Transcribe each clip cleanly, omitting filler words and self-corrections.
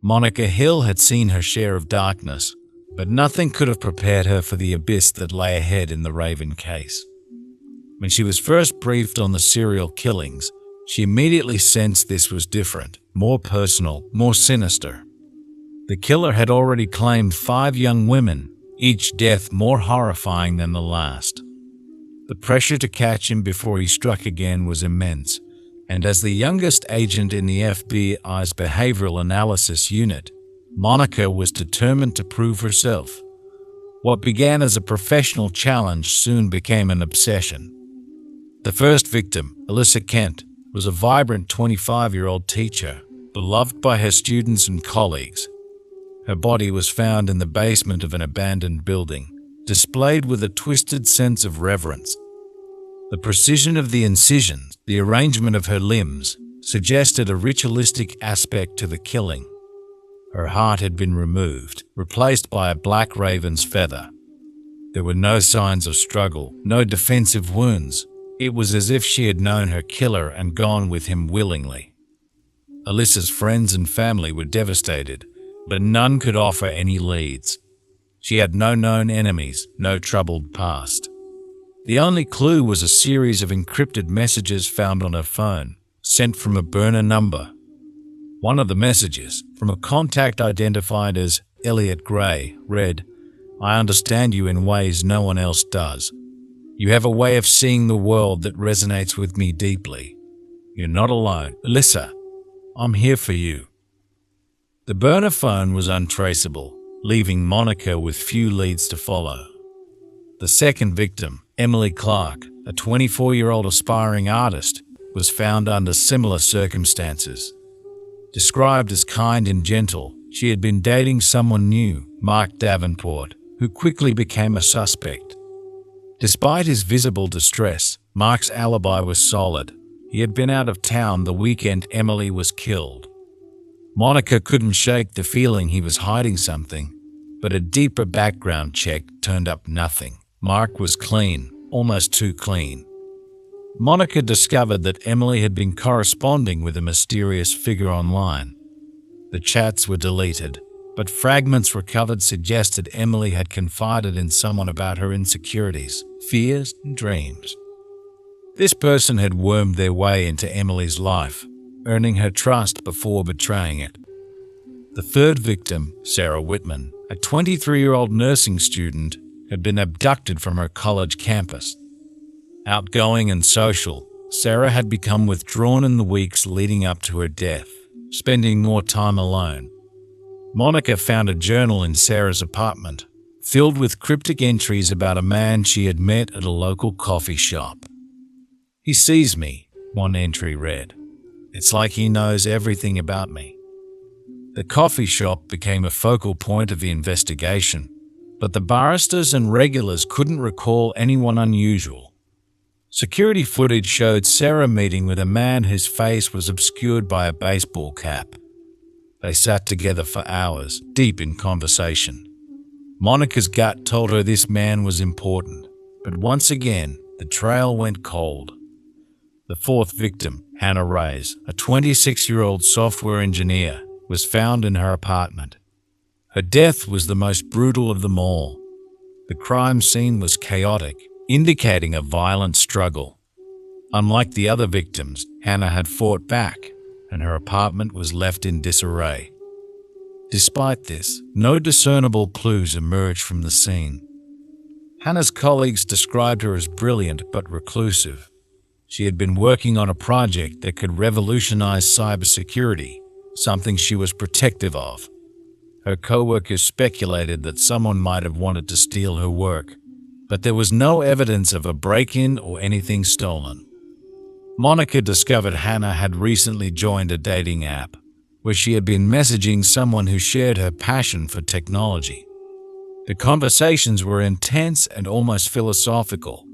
Monica Hill had seen her share of darkness, but nothing could have prepared her for the abyss that lay ahead in the Raven case. When she was first briefed on the serial killings, she immediately sensed this was different, more personal, more sinister. The killer had already claimed 5 young women, each death more horrifying than the last. The pressure to catch him before he struck again was immense, and as the youngest agent in the FBI's Behavioral Analysis Unit, Monica was determined to prove herself. What began as a professional challenge soon became an obsession. The first victim, Alyssa Kent, was a vibrant 25-year-old teacher, beloved by her students and colleagues. Her body was found in the basement of an abandoned building, displayed with a twisted sense of reverence. The precision of the incisions, the arrangement of her limbs, suggested a ritualistic aspect to the killing. Her heart had been removed, replaced by a black raven's feather. There were no signs of struggle, no defensive wounds. It was as if she had known her killer and gone with him willingly. Alyssa's friends and family were devastated, but none could offer any leads. She had no known enemies, no troubled past. The only clue was a series of encrypted messages found on her phone, sent from a burner number. One of the messages, from a contact identified as Elliot Gray, read, "I understand you in ways no one else does. You have a way of seeing the world that resonates with me deeply. You're not alone. Alyssa, I'm here for you." The burner phone was untraceable, leaving Monica with few leads to follow. The second victim, Emily Clark, a 24-year-old aspiring artist, was found under similar circumstances. Described as kind and gentle, she had been dating someone new, Mark Davenport, who quickly became a suspect. Despite his visible distress, Mark's alibi was solid. He had been out of town the weekend Emily was killed. Monica couldn't shake the feeling he was hiding something, but a deeper background check turned up nothing. Mark was clean, almost too clean. Monica discovered that Emily had been corresponding with a mysterious figure online. The chats were deleted, but fragments recovered suggested Emily had confided in someone about her insecurities, fears, and dreams. This person had wormed their way into Emily's life, earning her trust before betraying it. The third victim, Sarah Whitman, a 23-year-old nursing student, had been abducted from her college campus. Outgoing and social, Sarah had become withdrawn in the weeks leading up to her death, spending more time alone. Monica found a journal in Sarah's apartment, filled with cryptic entries about a man she had met at a local coffee shop. "He sees me," one entry read. "It's like he knows everything about me." The coffee shop became a focal point of the investigation, but the baristas and regulars couldn't recall anyone unusual. Security footage showed Sarah meeting with a man whose face was obscured by a baseball cap. They sat together for hours, deep in conversation. Monica's gut told her this man was important, but once again, the trail went cold. The fourth victim, Hannah Reyes, a 26-year-old software engineer, was found in her apartment. Her death was the most brutal of them all. The crime scene was chaotic, indicating a violent struggle. Unlike the other victims, Hannah had fought back, and her apartment was left in disarray. Despite this, no discernible clues emerged from the scene. Hannah's colleagues described her as brilliant but reclusive. She had been working on a project that could revolutionize cybersecurity, something she was protective of. Her co-workers speculated that someone might have wanted to steal her work, but there was no evidence of a break-in or anything stolen. Monica discovered Hannah had recently joined a dating app, where she had been messaging someone who shared her passion for technology. The conversations were intense and almost philosophical.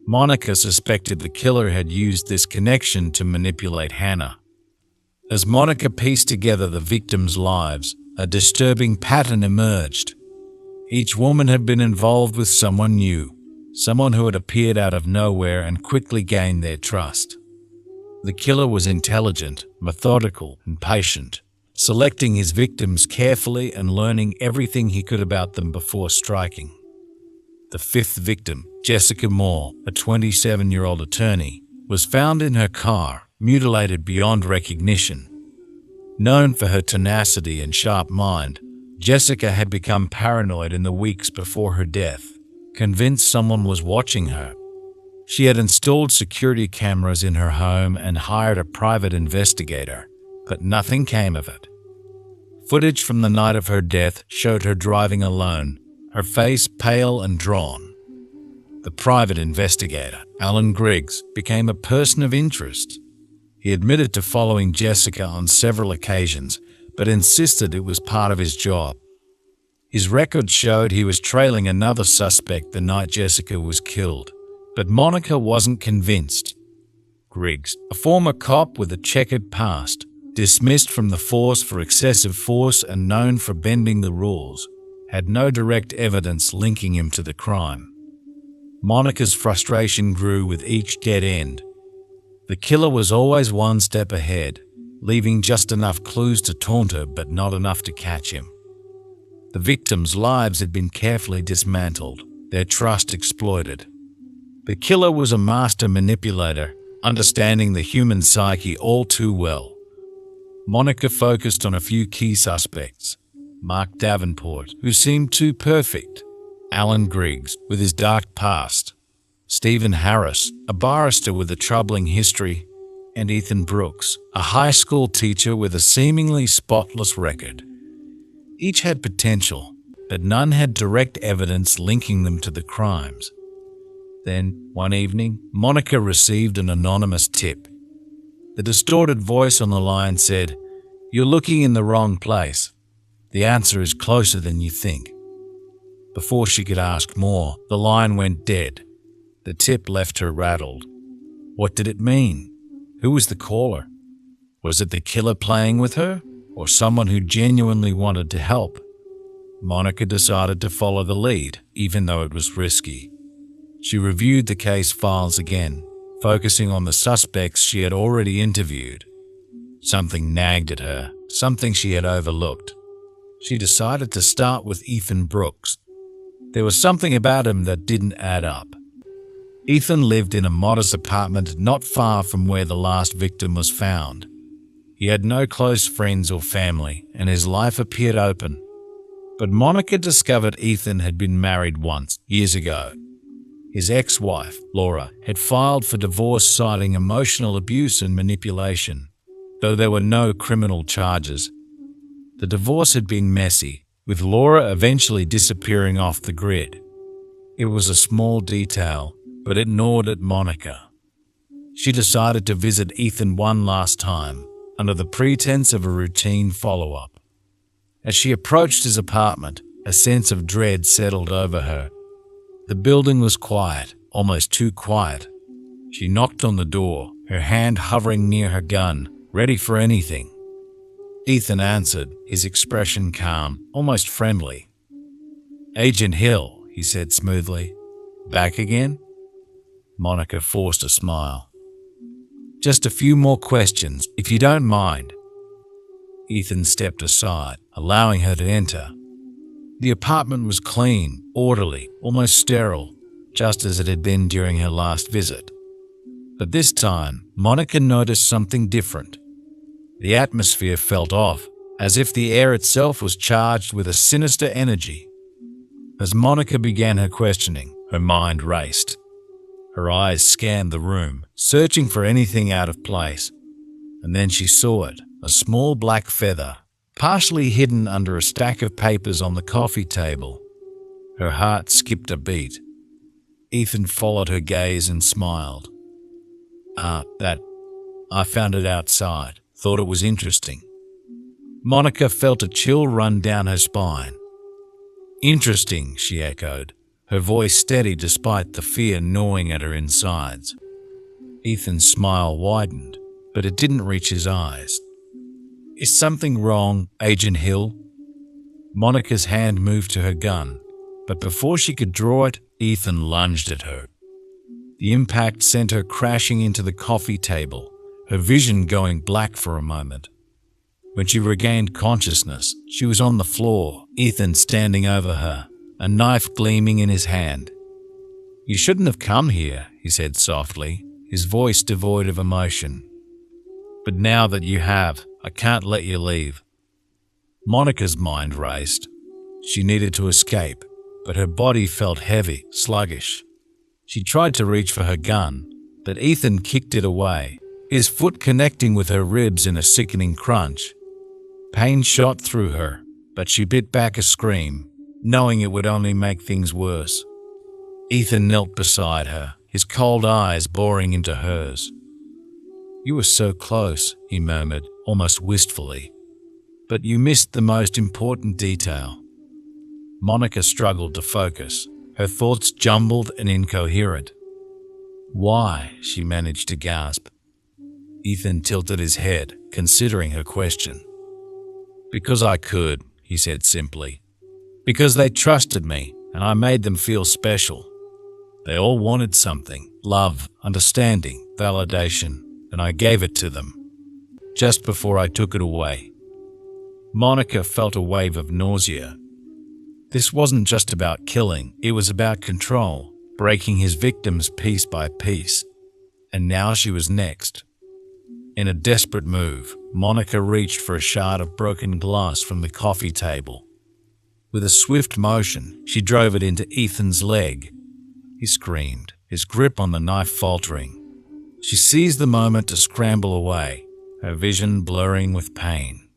Monica suspected the killer had used this connection to manipulate Hannah. As Monica pieced together the victims' lives, a disturbing pattern emerged. Each woman had been involved with someone new, someone who had appeared out of nowhere and quickly gained their trust. The killer was intelligent, methodical, and patient, selecting his victims carefully and learning everything he could about them before striking. The fifth victim, Jessica Moore, a 27-year-old attorney, was found in her car, mutilated beyond recognition. Known for her tenacity and sharp mind, Jessica had become paranoid in the weeks before her death, convinced someone was watching her. She had installed security cameras in her home and hired a private investigator, but nothing came of it. Footage from the night of her death showed her driving alone, her face pale and drawn. The private investigator, Alan Griggs, became a person of interest. He admitted to following Jessica on several occasions, but insisted it was part of his job. His record showed he was trailing another suspect the night Jessica was killed, but Monica wasn't convinced. Griggs, a former cop with a checkered past, dismissed from the force for excessive force and known for bending the rules, had no direct evidence linking him to the crime. Monica's frustration grew with each dead end. The killer was always one step ahead, leaving just enough clues to taunt her but not enough to catch him. The victims' lives had been carefully dismantled, their trust exploited. The killer was a master manipulator, understanding the human psyche all too well. Monica focused on a few key suspects: Mark Davenport, who seemed too perfect; Alan Griggs, with his dark past; Stephen Harris, a barrister with a troubling history; and Ethan Brooks, a high school teacher with a seemingly spotless record. Each had potential, but none had direct evidence linking them to the crimes. Then, one evening, Monica received an anonymous tip. The distorted voice on the line said, "You're looking in the wrong place. The answer is closer than you think." Before she could ask more, the line went dead. The tip left her rattled. What did it mean? Who was the caller? Was it the killer playing with her, or someone who genuinely wanted to help? Monica decided to follow the lead, even though it was risky. She reviewed the case files again, focusing on the suspects she had already interviewed. Something nagged at her, something she had overlooked. She decided to start with Ethan Brooks. There was something about him that didn't add up. Ethan lived in a modest apartment not far from where the last victim was found. He had no close friends or family, and his life appeared open. But Monica discovered Ethan had been married once, years ago. His ex-wife, Laura, had filed for divorce citing emotional abuse and manipulation, though there were no criminal charges. The divorce had been messy, with Laura eventually disappearing off the grid. It was a small detail, but it gnawed at Monica. She decided to visit Ethan one last time, under the pretense of a routine follow-up. As she approached his apartment, a sense of dread settled over her. The building was quiet, almost too quiet. She knocked on the door, her hand hovering near her gun, ready for anything. Ethan answered, his expression calm, almost friendly. "Agent Hill," he said smoothly. "Back again?" Monica forced a smile. "Just a few more questions, if you don't mind." Ethan stepped aside, allowing her to enter. The apartment was clean, orderly, almost sterile, just as it had been during her last visit. But this time, Monica noticed something different. The atmosphere felt off, as if the air itself was charged with a sinister energy. As Monica began her questioning, her mind raced. Her eyes scanned the room, searching for anything out of place. And then she saw it, a small black feather, partially hidden under a stack of papers on the coffee table. Her heart skipped a beat. Ethan followed her gaze and smiled. I found it outside. Thought it was interesting." Monica felt a chill run down her spine. "Interesting," she echoed, her voice steady despite the fear gnawing at her insides. Ethan's smile widened, but it didn't reach his eyes. "Is something wrong, Agent Hill?" Monica's hand moved to her gun, but before she could draw it, Ethan lunged at her. The impact sent her crashing into the coffee table, her vision going black for a moment. When she regained consciousness, she was on the floor, Ethan standing over her, a knife gleaming in his hand. "You shouldn't have come here," he said softly, his voice devoid of emotion. "But now that you have, I can't let you leave." Monica's mind raced. She needed to escape, but her body felt heavy, sluggish. She tried to reach for her gun, but Ethan kicked it away, his foot connecting with her ribs in a sickening crunch. Pain shot through her, but she bit back a scream, knowing it would only make things worse. Ethan knelt beside her, his cold eyes boring into hers. "You were so close," he murmured, almost wistfully. "But you missed the most important detail." Monica struggled to focus, her thoughts jumbled and incoherent. "Why?" she managed to gasp. Ethan tilted his head, considering her question. "Because I could," he said simply. "Because they trusted me, and I made them feel special. They all wanted something: love, understanding, validation, and I gave it to them. Just before I took it away." Monica felt a wave of nausea. This wasn't just about killing, it was about control, breaking his victims piece by piece. And now she was next. In a desperate move, Monica reached for a shard of broken glass from the coffee table. With a swift motion, she drove it into Ethan's leg. He screamed, his grip on the knife faltering. She seized the moment to scramble away, her vision blurring with pain.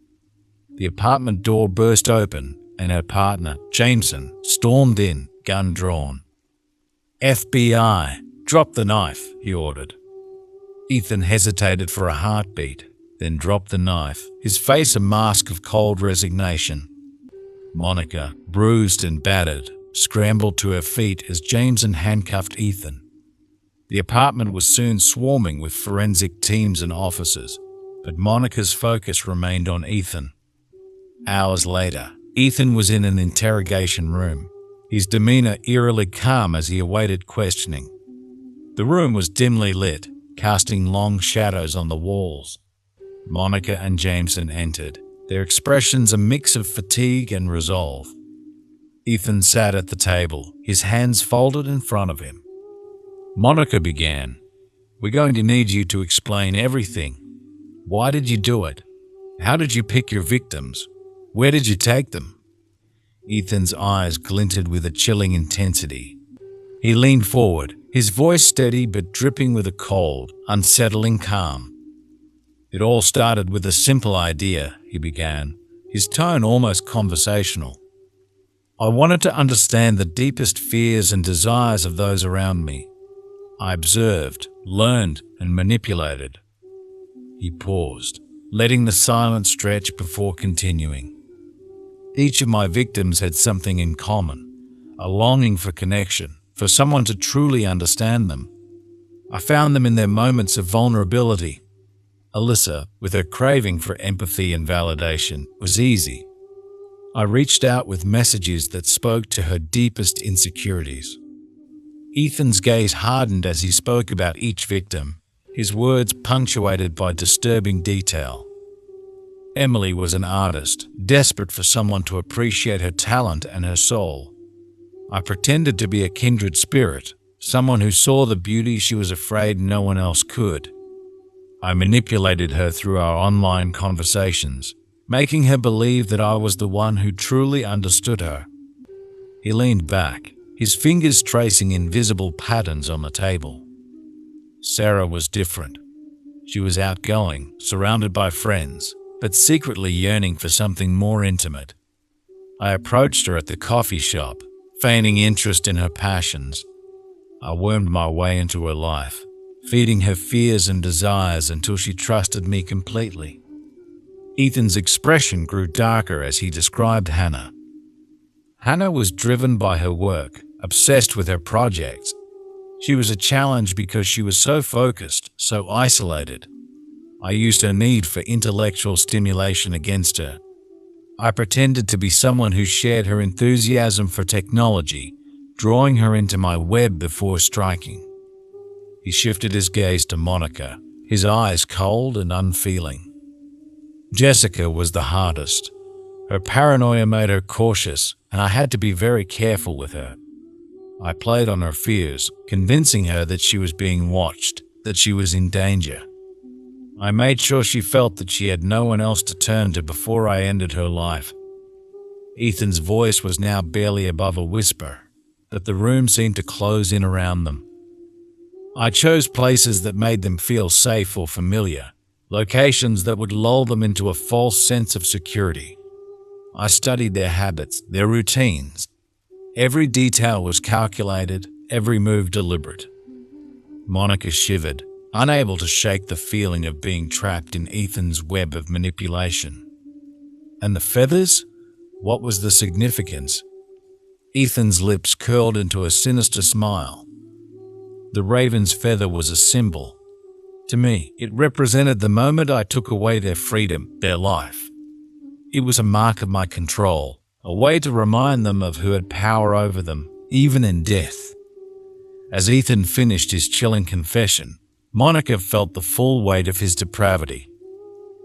The apartment door burst open, and her partner, Jameson, stormed in, gun drawn. "FBI, drop the knife," he ordered. Ethan hesitated for a heartbeat, then dropped the knife, his face a mask of cold resignation. Monica, bruised and battered, scrambled to her feet as Jameson handcuffed Ethan. The apartment was soon swarming with forensic teams and officers, but Monica's focus remained on Ethan. Hours later, Ethan was in an interrogation room, his demeanor eerily calm as he awaited questioning. The room was dimly lit, casting long shadows on the walls. Monica and Jameson entered, their expressions a mix of fatigue and resolve. Ethan sat at the table, his hands folded in front of him. Monica began, "We're going to need you to explain everything. Why did you do it? How did you pick your victims? Where did you take them?" Ethan's eyes glinted with a chilling intensity. He leaned forward, his voice steady but dripping with a cold, unsettling calm. "It all started with a simple idea," he began, his tone almost conversational. "I wanted to understand the deepest fears and desires of those around me. I observed, learned, and manipulated." He paused, letting the silence stretch before continuing. "Each of my victims had something in common, a longing for connection, for someone to truly understand them. I found them in their moments of vulnerability. Alyssa, with her craving for empathy and validation, was easy. I reached out with messages that spoke to her deepest insecurities." Ethan's gaze hardened as he spoke about each victim, his words punctuated by disturbing detail. Emily was an artist, desperate for someone to appreciate her talent and her soul. I pretended to be a kindred spirit, someone who saw the beauty she was afraid no one else could. I manipulated her through our online conversations, making her believe that I was the one who truly understood her. He leaned back, his fingers tracing invisible patterns on the table. Sarah was different. She was outgoing, surrounded by friends, but secretly yearning for something more intimate. I approached her at the coffee shop, feigning interest in her passions. I wormed my way into her life, feeding her fears and desires until she trusted me completely. Ethan's expression grew darker as he described Hannah. Hannah was driven by her work, obsessed with her projects. She was a challenge because she was so focused, so isolated. I used her need for intellectual stimulation against her. I pretended to be someone who shared her enthusiasm for technology, drawing her into my web before striking. He shifted his gaze to Monica, his eyes cold and unfeeling. Jessica was the hardest. Her paranoia made her cautious, and I had to be very careful with her. I played on her fears, convincing her that she was being watched, that she was in danger. I made sure she felt that she had no one else to turn to before I ended her life. Ethan's voice was now barely above a whisper, but the room seemed to close in around them. I chose places that made them feel safe or familiar, locations that would lull them into a false sense of security. I studied their habits, their routines. Every detail was calculated, every move deliberate. Monica shivered, unable to shake the feeling of being trapped in Ethan's web of manipulation. And the feathers? What was the significance? Ethan's lips curled into a sinister smile. The raven's feather was a symbol. To me, it represented the moment I took away their freedom, their life. It was a mark of my control, a way to remind them of who had power over them, even in death. As Ethan finished his chilling confession, Monica felt the full weight of his depravity.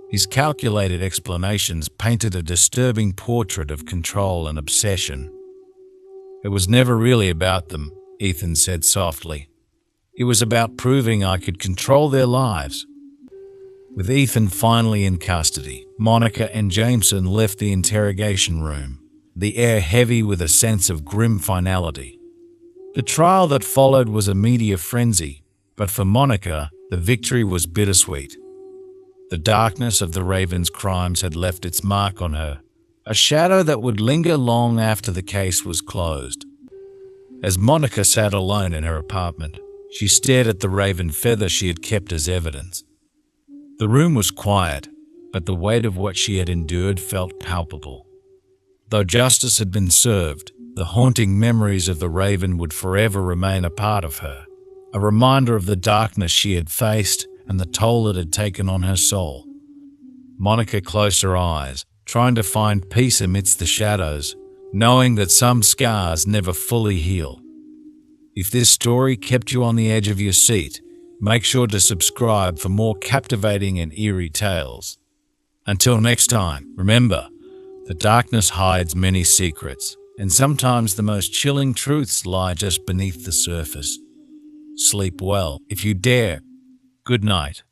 His calculated explanations painted a disturbing portrait of control and obsession. "It was never really about them," Ethan said softly. "It was about proving I could control their lives." With Ethan finally in custody, Monica and Jameson left the interrogation room, the air heavy with a sense of grim finality. The trial that followed was a media frenzy, but for Monica, the victory was bittersweet. The darkness of the Raven's crimes had left its mark on her, a shadow that would linger long after the case was closed. As Monica sat alone in her apartment, she stared at the raven feather she had kept as evidence. The room was quiet, but the weight of what she had endured felt palpable. Though justice had been served, the haunting memories of the raven would forever remain a part of her, a reminder of the darkness she had faced and the toll it had taken on her soul. Monica closed her eyes, trying to find peace amidst the shadows, knowing that some scars never fully heal. If this story kept you on the edge of your seat, make sure to subscribe for more captivating and eerie tales. Until next time, remember, the darkness hides many secrets, and sometimes the most chilling truths lie just beneath the surface. Sleep well, if you dare. Good night.